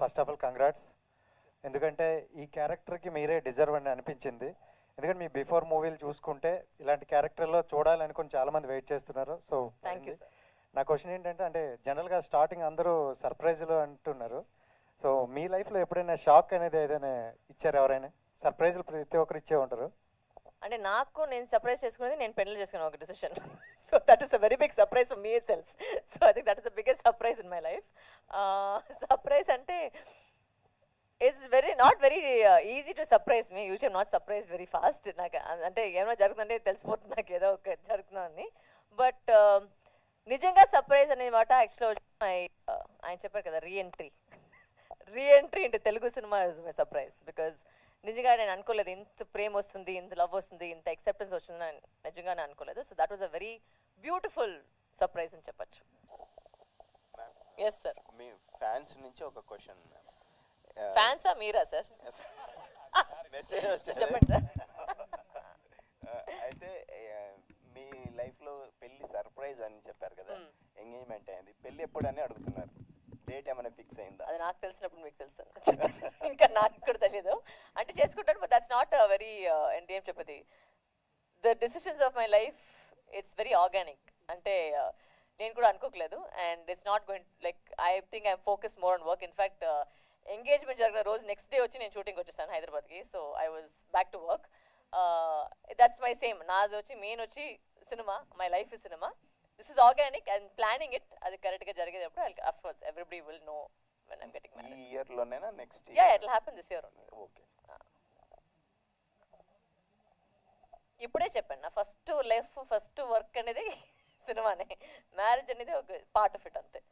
First of all congrats. ఎందుకంటే ఈ క్యారెక్టర్కి మీరే డిజర్వ్ అని అనిపించింది. ఎందుకంటే మీ బిఫోర్ మూవీలు చూసుకుంటే ఇలాంటి క్యారెక్టర్లో చూడాలని కొన్ని చాలామంది వెయిట్ చేస్తున్నారు. So thank you sir. నా క్వశ్చన్ ఏంటంటే, అంటే జనరల్గా స్టార్టింగ్ అందరూ సర్ప్రైజ్లు అంటున్నారు. సో మీ లైఫ్లో ఎప్పుడైనా షాక్ అనేది ఏదైనా ఇచ్చారు? ఎవరైనా సర్ప్రైజ్లు ప్రతి ఒక్కరు ఇచ్చే ఉంటారు. అంటే నాకు నేను సర్ప్రైజ్ చేసుకునేది నేను పెళ్లి చేసుకునే ఒక decision. So that is a very big surprise for me itself. So I think that is the biggest surprise in my life. Surprise అంటే it's not very easy to surprise me. Usual not surprise very fast. నాకు అంటే ఏమైనా జరుగుతుందంటే తెలిసిపోతుంది నాకు ఏదో ఒక జరుగుతుందని. బట్ నిజంగా సర్ప్రైజ్ అనే మాట యాక్చువల్గా ఆయన చెప్పారు కదా, reentry into Telugu cinema is my surprise. Because నిజంగా నేను అనుకోలేదు ఇంత ప్రేమ వస్తుంది, ఇంత లవ్ వస్తుంది, ఇంత యాక్సెప్టెన్స్ వస్తుందని నిజంగానే అనుకోలేదు. So that was a very beautiful surprise అని చెప్పచ్చు. Yes sir. మీ ఫ్యాన్స్ నుంచి ఒక క్వశ్చన్. ఫ్యాన్సా మీరా సార్? మెసేజ్ చెప్పండి సార్. అయితే మీ లైఫ్లో పెళ్లి సర్ప్రైజ్ అని చెప్పారు కదా, ఎంగేజ్మెంట్ అయింది, పెళ్లి ఎప్పుడు అని అడుగుతున్నారు. డేట్ ఏమైనా ఫిక్స్ అయిందా? అది నాకు తెలిసినప్పుడు మీకు తెలుసు. ఇంకా నాకు కూడా తెలియదు. అంటే చేసుకుంటాను, బట్ దట్స్ నాట్ వెరీ అంటే ఏం చెప్పది, the decisions of my life it's very organic. అంటే నేను కూడా అనుకోకలేదు. And it's not going like I think I focus more on work. In fact engagement జరిగిన రోజు నెక్స్ట్ డే వచ్చి నేను షూటింగ్ వచ్చేసాను హైదరాబాద్కి. So I was back to work. That's my same. నాది వచ్చి మెయిన్ వచ్చి cinema, my life is cinema. This is organic and planning it. అది కరెక్ట్గా జరిగేటప్పుడు of course everybody will know when I'm getting married. ఈ ఇయర్లోనేనా next yeah, it will happen this year only. Okay. ఇప్పుడే చెప్పాను, నా ఫస్ట్ లైఫ్ ఫస్ట్ వర్క్ అనేది సినిమానే. మ్యారేజ్ అనేది ఒక పార్ట్ ఆఫ్ ఇట్ అంతే.